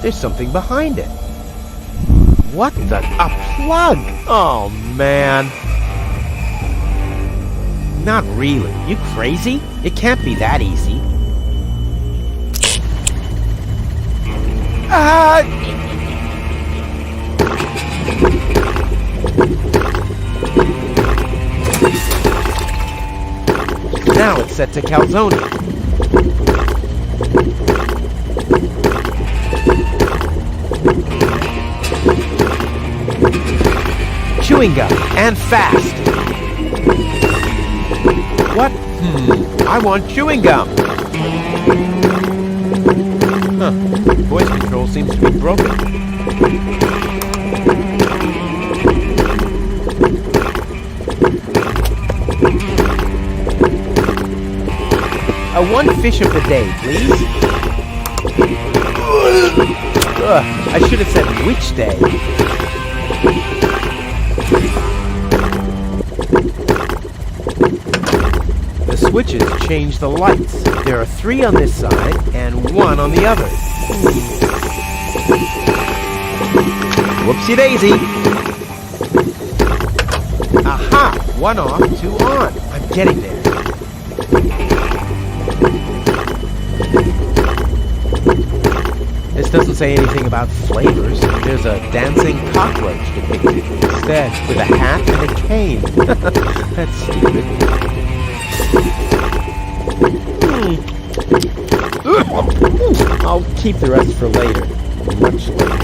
There's something behind it. What the? A plug! Oh, man. Not really. You crazy? It can't be that easy. Ah! Now it's set to calzone. Chewing gum, and fast. What? I want chewing gum. Huh. Voice control seems to be broken. One fish of the day, please. I should have said which day. The switches change the lights. There are 3 on this side and 1 on the other. Whoopsie daisy. Aha! 1 off, 2 on. I'm getting there. This doesn't say anything about flavors. There's a dancing cockroach depicted instead, with a hat and a cane. That's stupid. I'll keep the rest for later. Much later.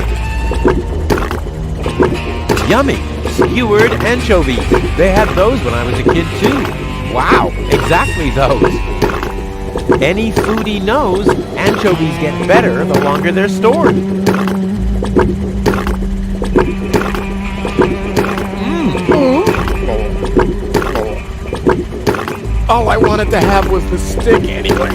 Yummy! Skewered anchovies. They had those when I was a kid too. Wow, exactly those. Any foodie knows anchovies get better the longer they're stored. All I wanted to have was the stick anyway.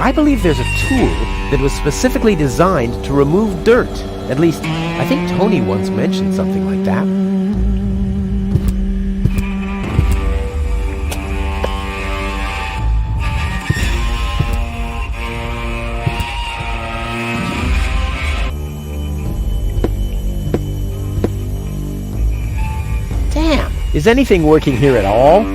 I believe there's a tool that was specifically designed to remove dirt. At least, I think Tony once mentioned something like that. Damn! Is anything working here at all?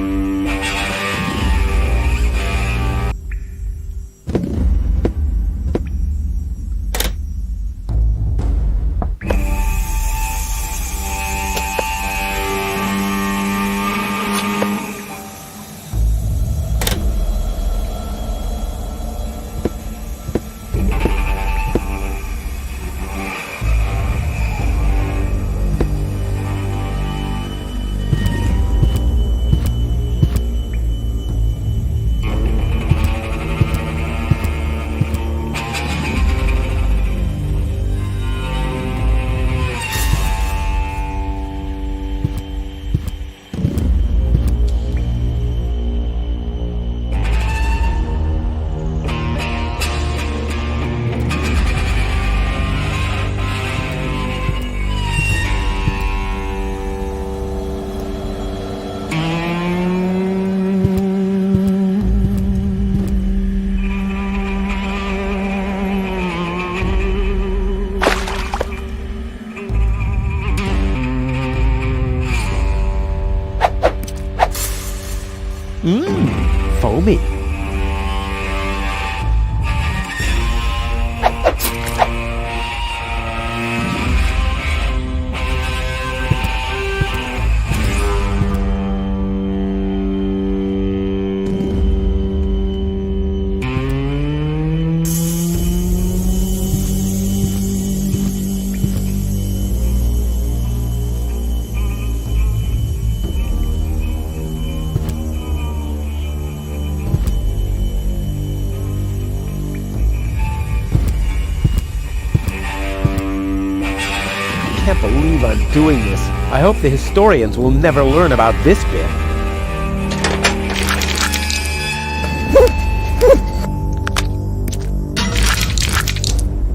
believe I'm doing this. I hope the historians will never learn about this bit.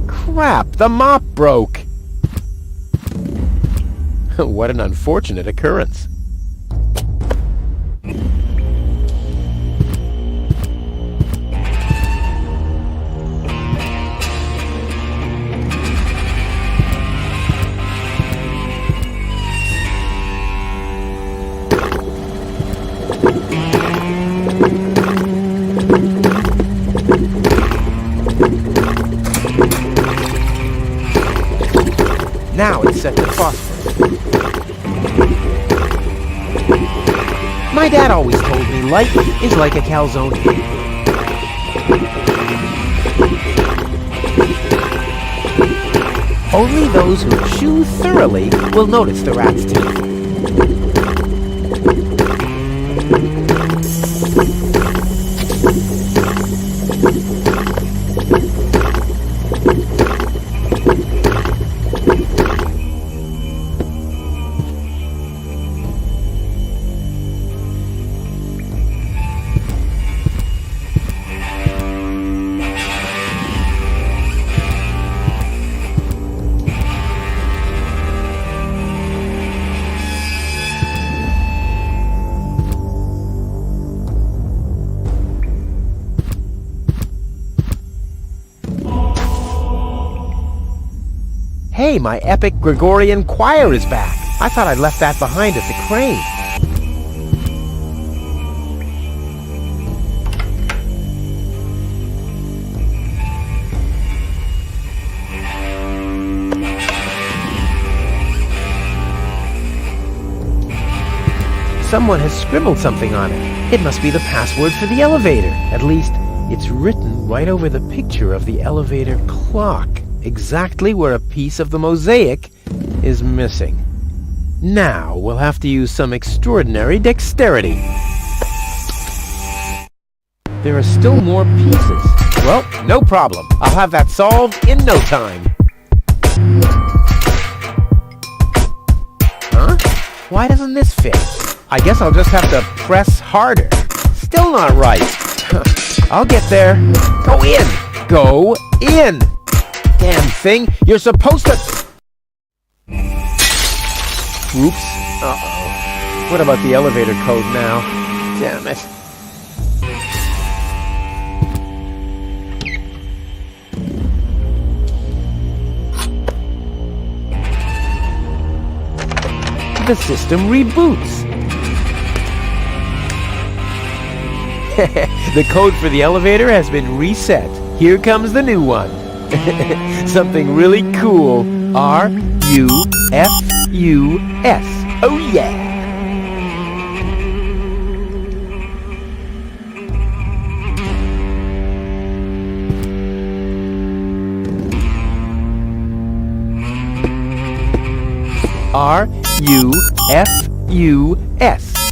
Crap, the mop broke. What an unfortunate occurrence. Now it's set to phosphorus. My dad always told me light is like a calzone. Only those who chew thoroughly will notice the rat's teeth. Hey, my epic Gregorian choir is back. I thought I'd left that behind at the crane. Someone has scribbled something on it. It must be the password for the elevator. At least, it's written right over the picture of the elevator clock. Exactly where a piece of the mosaic is missing. Now we'll have to use some extraordinary dexterity. There are still more pieces. Well, no problem. I'll have that solved in no time. Huh? Why doesn't this fit? I guess I'll just have to press harder. Still not right. I'll get there. Go in! Go in! Damn thing, you're supposed to... Oops. Uh-oh. What about the elevator code now? Damn it. The system reboots. The code for the elevator has been reset. Here comes the new one. Something really cool. R-U-F-U-S. Oh yeah! R-U-F-U-S.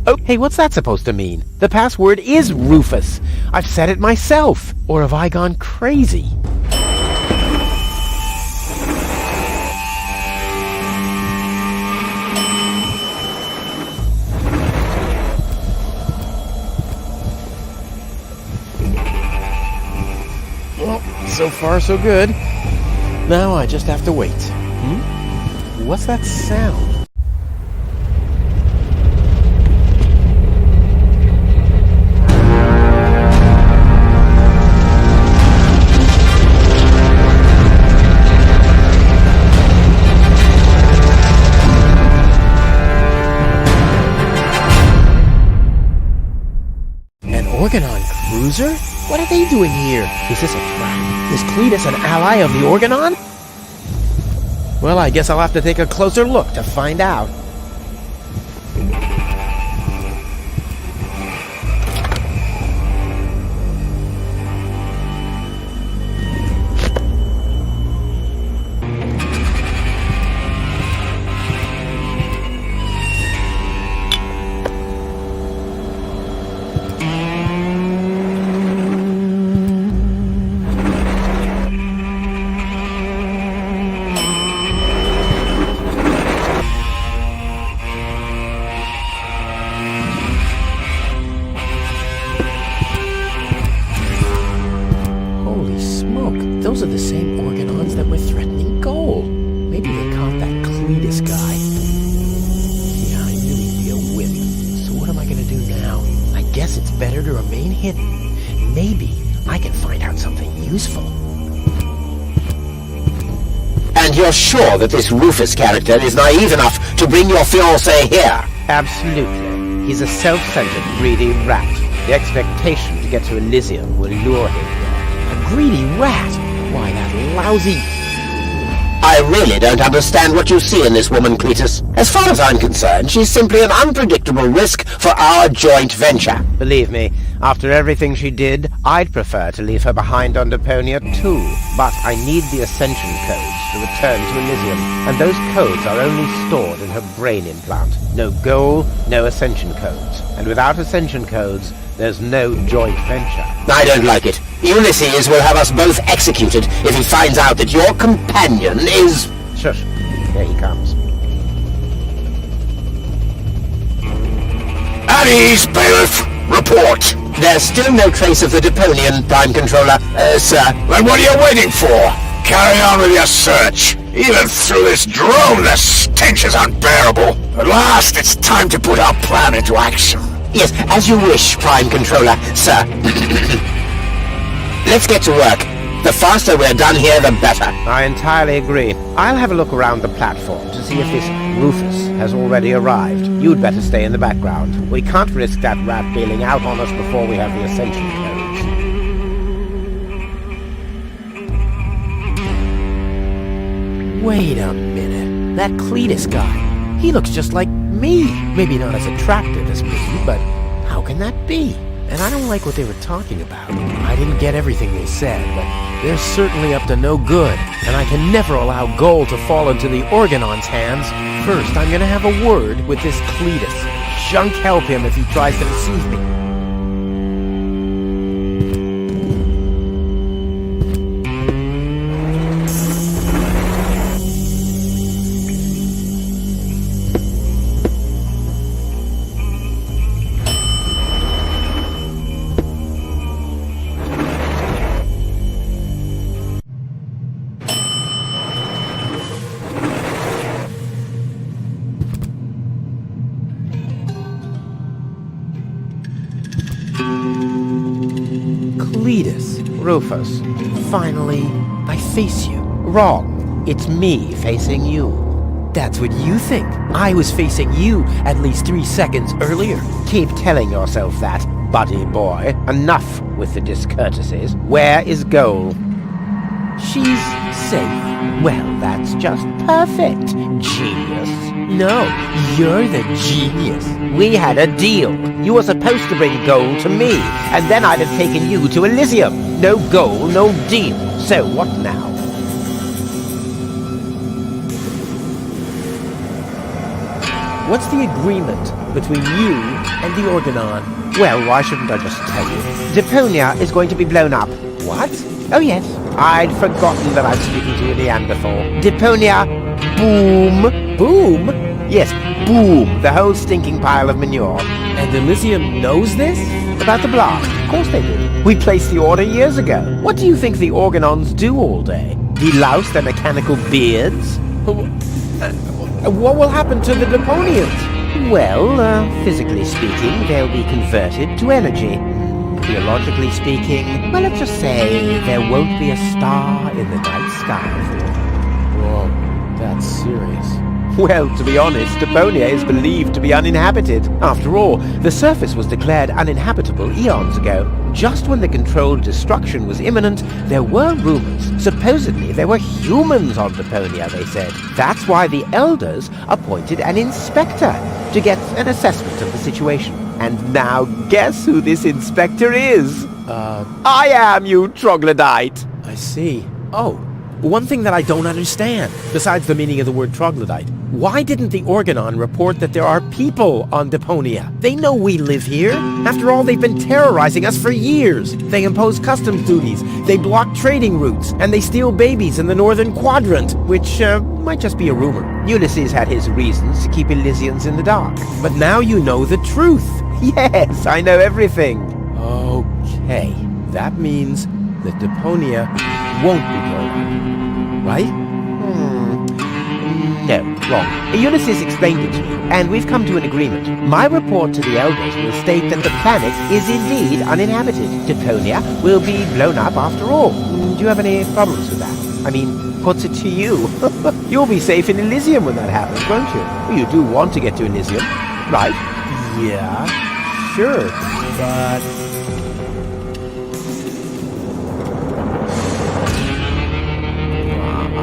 Oh, hey, what's that supposed to mean? The password is Rufus. I've said it myself. Or have I gone crazy? Well, so far so good. Now I just have to wait. What's that sound? Organon cruiser? What are they doing here? Is this a trap? Is Cletus an ally of the Organon? Well, I guess I'll have to take a closer look to find out. smoke, those are the same Organons that were threatening Goal. Maybe they caught that Cletus guy. Yeah, I knew he'd be a wimp. So what am I gonna do now? I guess it's better to remain hidden. Maybe I can find out something useful. And you're sure that this Rufus character is naive enough to bring your fiancé here? Absolutely. He's a self-centered, greedy rat. The expectation to get to Elysium will lure him there. A greedy rat? Why, that lousy... I really don't understand what you see in this woman, Cletus. As far as I'm concerned, she's simply an unpredictable risk for our joint venture. Believe me, after everything she did, I'd prefer to leave her behind on Deponia too. But I need the Ascension codes to return to Elysium, and those codes are only stored in her brain implant. No goal, no Ascension codes. And without Ascension codes, there's no joint venture. I don't like it. Ulysses will have us both executed if he finds out that your companion is... Shush. Here he comes. At ease, bailiff. Report. There's still no trace of the Deponian, Prime Controller, sir. Then what are you waiting for? Carry on with your search. Even through this drone, the stench is unbearable. At last, it's time to put our plan into action. Yes, as you wish, Prime Controller, sir. Let's get to work. The faster we're done here, the better. I entirely agree. I'll have a look around the platform to see if this Rufus has already arrived. You'd better stay in the background. We can't risk that rat bailing out on us before we have the Ascension codes. Wait a minute. That Cletus guy. He looks just like me. Maybe not as attractive as me, but how can that be? And I don't like what they were talking about. I didn't get everything they said, but they're certainly up to no good. And I can never allow Goal to fall into the Organon's hands. First, I'm gonna have a word with this Cletus. Junk help him if he tries to deceive me. Rufus. Finally, I face you. Wrong. It's me facing you. That's what you think. I was facing you at least 3 seconds earlier. Keep telling yourself that, buddy boy. Enough with the discourtesies. Where is Goal? She's safe. Well, that's just perfect, genius. No, you're the genius. We had a deal. You were supposed to bring Goal to me, and then I'd have taken you to Elysium. No Goal, no deal. So what now? What's the agreement between you and the Organon? Well, why shouldn't I just tell you? Deponia is going to be blown up. What? Oh yes, I'd forgotten that I was speaking to you Neanderthal. Deponia, boom. Boom? Yes, boom, the whole stinking pile of manure. And Elysium knows this? About the blast, of course they do. We placed the order years ago. What do you think the Organons do all day? Delouse their mechanical beards? What will happen to the Deponians? Well, physically speaking, they'll be converted to energy. Theologically speaking, well, let's just say there won't be a star in the night sky. Whoa, that's serious. Well, to be honest, Deponia is believed to be uninhabited. After all, the surface was declared uninhabitable eons ago. Just when the controlled destruction was imminent, there were rumors. Supposedly, there were humans on Deponia, they said. That's why the Elders appointed an inspector to get an assessment of the situation. And now, guess who this inspector is? I am, you troglodyte! I see. Oh, one thing that I don't understand, besides the meaning of the word troglodyte. Why didn't the Organon report that there are people on Deponia? They know we live here. After all, they've been terrorizing us for years. They impose customs duties, they block trading routes, and they steal babies in the northern quadrant, which might just be a rumor. Ulysses had his reasons to keep Elysians in the dark. But now you know the truth. Yes, I know everything. Okay, that means that Deponia won't be blown up. Right? No, wrong. Ulysses explained it to me, and we've come to an agreement. My report to the elders will state that the planet is indeed uninhabited. Deponia will be blown up after all. Do you have any problems with that? I mean, what's it to you? You'll be safe in Elysium when that happens, won't you? Well, you do want to get to Elysium, right? Yeah, sure, but...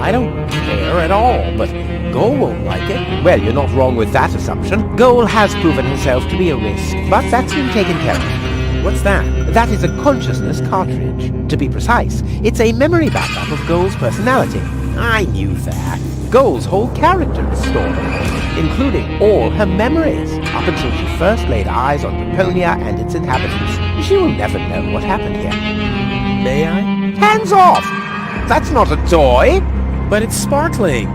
I don't care at all, but Goal won't like it. Well, you're not wrong with that assumption. Goal has proven herself to be a risk, but that's been taken care of. What's that? That is a consciousness cartridge. To be precise, it's a memory backup of Goal's personality. I knew that. Goal's whole character is stored on it, including all her memories, up until she first laid eyes on Deponia and its inhabitants. She will never know what happened here. May I? Hands off! That's not a toy! But it's sparkling.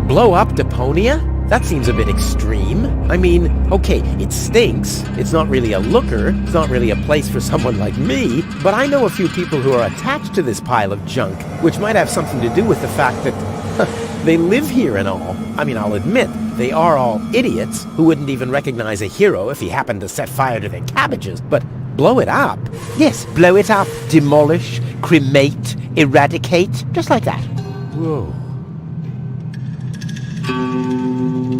Blow up Deponia? That seems a bit extreme. I mean, okay, it stinks. It's not really a looker. It's not really a place for someone like me. But I know a few people who are attached to this pile of junk, which might have something to do with the fact that they live here and all. I mean, I'll admit, they are all idiots who wouldn't even recognize a hero if he happened to set fire to their cabbages. But blow it up? Yes, blow it up, demolish, cremate, eradicate, just like that. Whoa.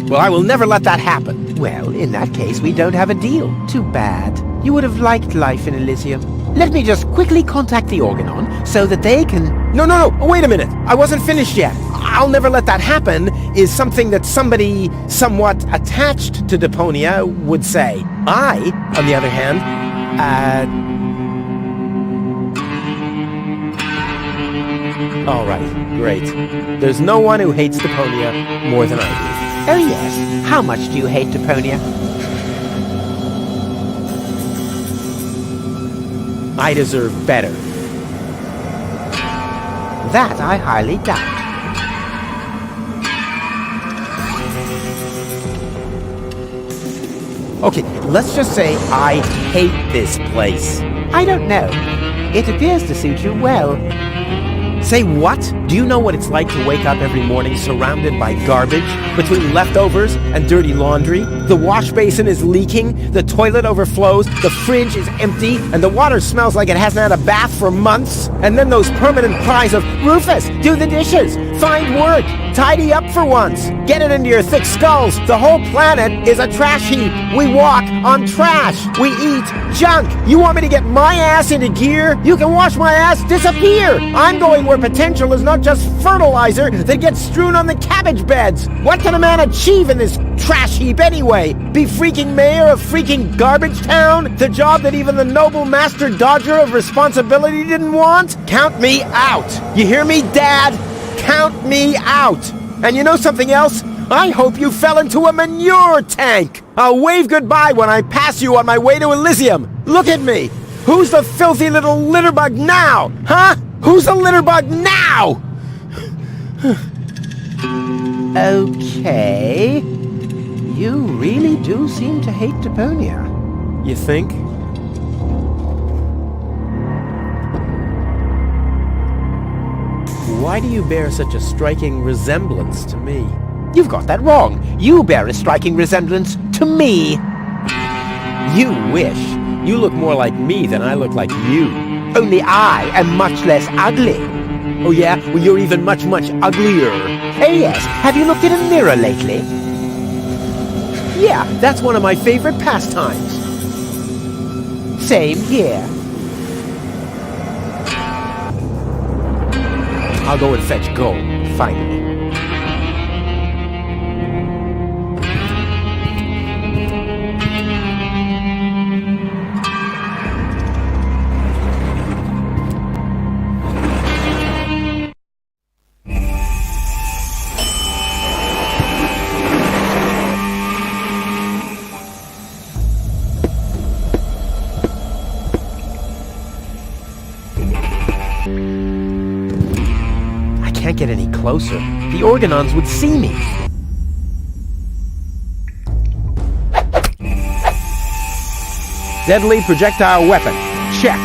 Well, I will never let that happen. Well, in that case, we don't have a deal. Too bad. You would have liked life in Elysium. Let me just quickly contact the Organon so that they can... No, wait a minute. I wasn't finished yet. I'll never let that happen is something that somebody somewhat attached to Deponia would say. I, on the other hand, all right, great. There's no one who hates Deponia more than I do. Oh yes, how much do you hate Deponia? I deserve better. That I highly doubt. Okay, let's just say I hate this place. I don't know. It appears to suit you well. Say what? Do you know what it's like to wake up every morning surrounded by garbage? Between leftovers and dirty laundry? The wash basin is leaking, the toilet overflows, the fridge is empty, and the water smells like it hasn't had a bath for months? And then those permanent cries of, Rufus, do the dishes, find work, tidy up for once, get it into your thick skulls. The whole planet is a trash heap. We walk on trash. We eat junk. You want me to get my ass into gear? You can watch my ass disappear. I'm going where potential is not just fertilizer that gets strewn on the cabbage beds. What can a man achieve in this trash heap anyway? Be freaking mayor of freaking garbage town? The job that even the noble master dodger of responsibility didn't want? Count me out. You hear me, Dad? Count me out. And you know something else? I hope you fell into a manure tank. I'll wave goodbye when I pass you on my way to Elysium. Look at me. Who's the filthy little litterbug now? Huh? Who's the litterbug now? Okay. You really do seem to hate Deponia. You think? Why do you bear such a striking resemblance to me? You've got that wrong. You bear a striking resemblance to me. You wish. You look more like me than I look like you. Only I am much less ugly. Oh yeah? Well, you're even much uglier. Oh yes, have you looked in a mirror lately? Yeah, that's one of my favorite pastimes. Same here. I'll go and fetch gold, finally. Can't get any closer. The Organons would see me. Deadly projectile weapon. Check.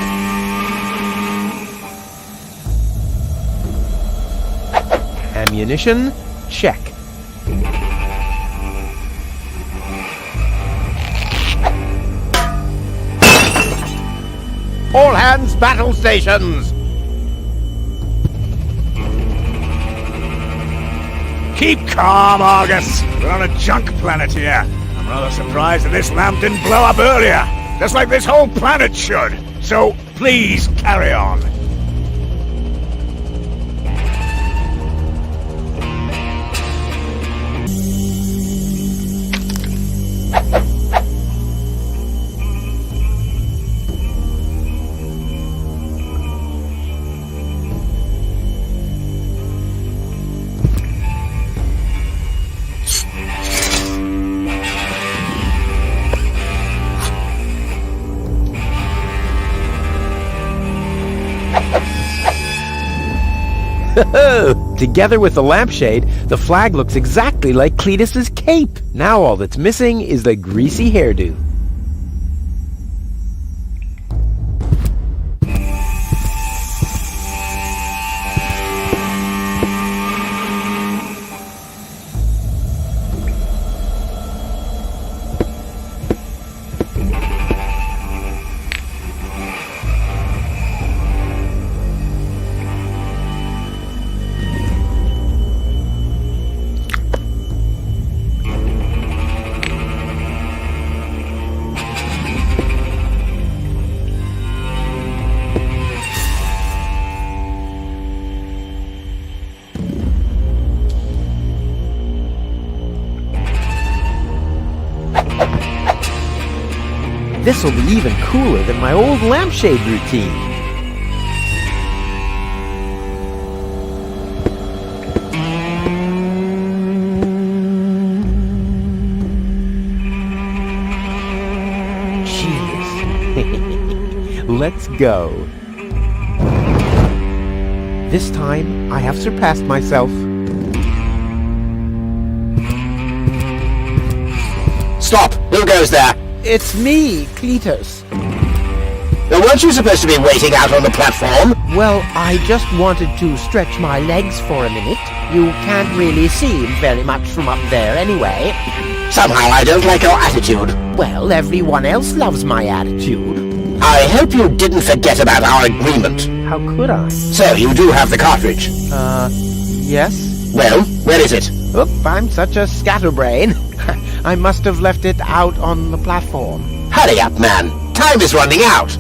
Ammunition. Check. All hands battle stations! Keep calm, Argus. We're on a junk planet here. I'm rather surprised that this lamp didn't blow up earlier. Just like this whole planet should. So, please, carry on. Together with the lampshade, the flag looks exactly like Cletus's cape. Now all that's missing is the greasy hairdo. This'll be even cooler than my old lampshade routine. Jeez. Let's go. This time, I have surpassed myself. Stop! Who goes there? It's me, Cletus. Now, weren't you supposed to be waiting out on the platform? Well, I just wanted to stretch my legs for a minute. You can't really see very much from up there anyway. Somehow I don't like your attitude. Well, everyone else loves my attitude. I hope you didn't forget about our agreement. How could I? So, you do have the cartridge? Yes? Well, where is it? Oop, I'm such a scatterbrain. I must have left it out on the platform. Hurry up, man. Time is running out.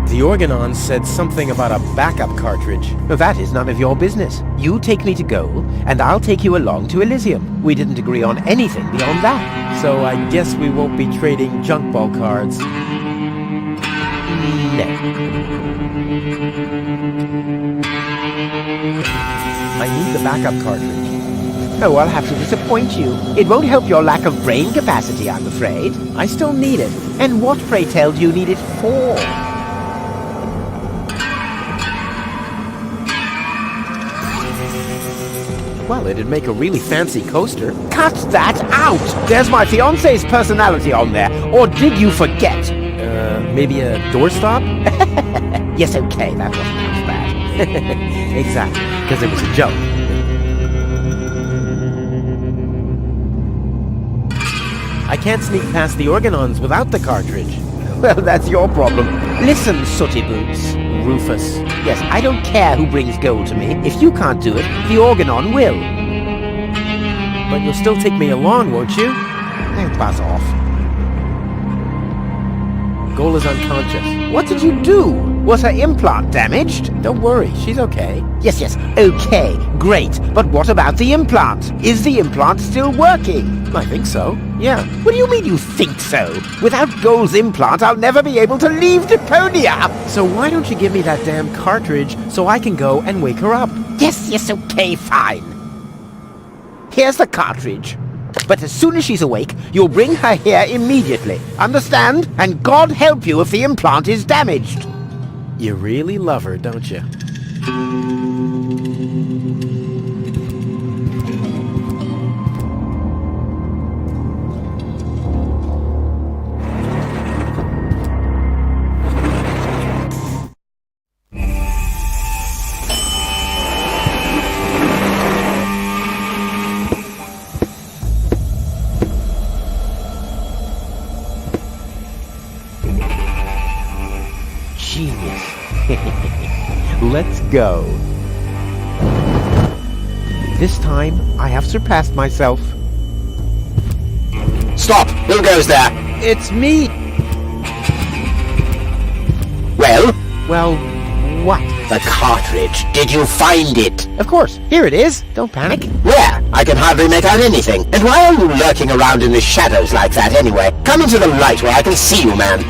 The Organon said something about a backup cartridge. That is none of your business. You take me to goal, and I'll take you along to Elysium. We didn't agree on anything beyond that. So I guess we won't be trading junk ball cards. No. I need the backup cartridge. Oh, I'll have to disappoint you. It won't help your lack of brain capacity, I'm afraid. I still need it. And what, pray tell, do you need it for? Well, it'd make a really fancy coaster. Cut that out! There's my fiancé's personality on there. Or did you forget? Maybe a doorstop? Yes, okay, that wasn't half bad. Exactly, because it was a joke. I can't sneak past the Organons without the cartridge. Well, that's your problem. Listen, Sooty Boots. Rufus. Yes, I don't care who brings gold to me. If you can't do it, the Organon will. But you'll still take me along, won't you? Hey, buzz off. Goal is unconscious. What did you do? Was her implant damaged? Don't worry, she's okay. Yes, okay, great. But what about the implant? Is the implant still working? I think so, yeah. What do you mean you think so? Without Gold's implant, I'll never be able to leave Deponia! So why don't you give me that damn cartridge so I can go and wake her up? Yes, okay, fine. Here's the cartridge. But as soon as she's awake, you'll bring her here immediately. Understand? And God help you if the implant is damaged. You really love her, don't you? Genius. Let's go. This time, I have surpassed myself. Stop! Who goes there? It's me! Well? Well, what? The cartridge. Did you find it? Of course. Here it is. Don't panic. Where? I can hardly make out anything. And why are you lurking around in the shadows like that anyway? Come into the light where I can see you, man.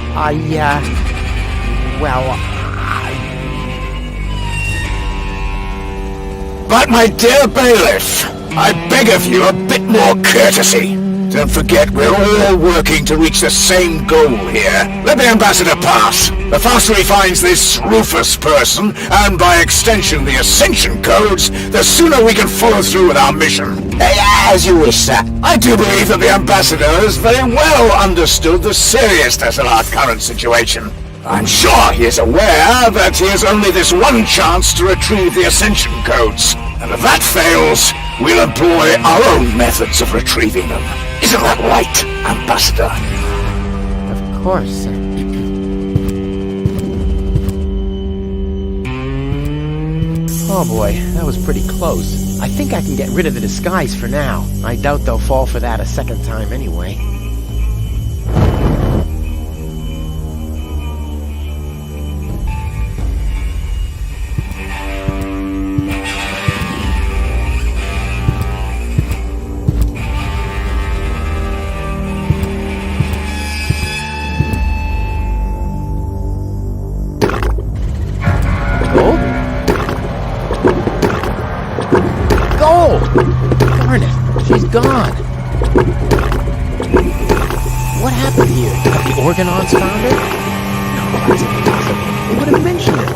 But my dear bailiff, I beg of you a bit more courtesy. Don't forget we're all working to reach the same goal here. Let the ambassador pass. The faster he finds this Rufus person, and by extension the Ascension codes, the sooner we can follow through with our mission. As you wish, sir. I do believe that the ambassador has very well understood the seriousness of our current situation. I'm sure he is aware that he has only this one chance to retrieve the Ascension codes, and if that fails, we'll employ our own methods of retrieving them. Isn't that right, Ambassador? Of course. Oh boy, that was pretty close. I think I can get rid of the disguise for now. I doubt they'll fall for that a second time anyway. Darn it, she's gone. What happened here? Have the Organons found her? No, that's impossible. They would have mentioned it.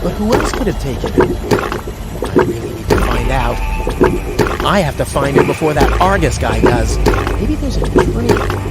But who else could have taken her? I really need to find out. I have to find her before that Argus guy does. Maybe there's a trick.